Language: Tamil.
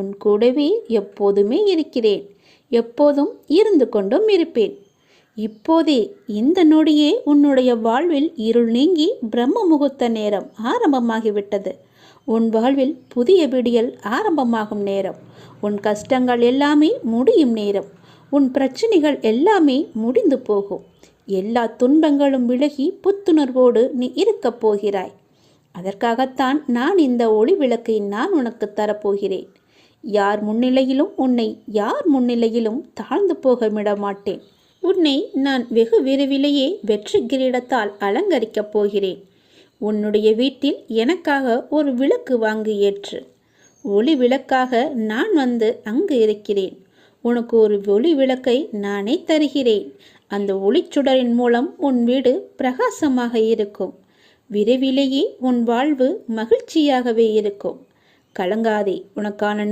உன் கூடவே எப்போதுமே இருக்கிறேன், எப்போதும் இருந்து கொண்டும் இருப்பேன். இப்போதே இந்த நொடியே உன்னுடைய வாழ்வில் இருள் நீங்கி பிரம்ம முகூர்த்த நேரம் ஆரம்பமாகிவிட்டது. உன் வாழ்வில் புதிய விடியல் ஆரம்பமாகும் நேரம். உன் கஷ்டங்கள் எல்லாமே முடியும் நேரம். உன் பிரச்சனைகள் எல்லாமே முடிந்து போகும். எல்லா துன்பங்களும் விலகி புத்துணர்வோடு நீ இருக்கப் போகிறாய். அதற்காகத்தான் நான் இந்த ஒளி விளக்கை நான் உனக்கு தரப்போகிறேன். யார் முன்னிலையிலும் உன்னை யார் முன்னிலையிலும் தாழ்ந்து போக விட மாட்டேன். உன்னை நான் வெகு விரைவிலேயே வெற்றி கிரீடத்தால் அலங்கரிக்கப் போகிறேன். உன்னுடைய வீட்டில் எனக்காக ஒரு விளக்கு வாங்கி ஏற்று. ஒளி விளக்காக நான் வந்து அங்கு இருக்கிறேன். உனக்கு ஒரு ஒளி விளக்கை நானே தருகிறேன். அந்த ஒளிச்சுடரின் மூலம் உன் வீடு பிரகாசமாக இருக்கும். விரைவிலேயே உன் வாழ்வு மகிழ்ச்சியாகவே இருக்கும். கலங்காதே, உனக்கான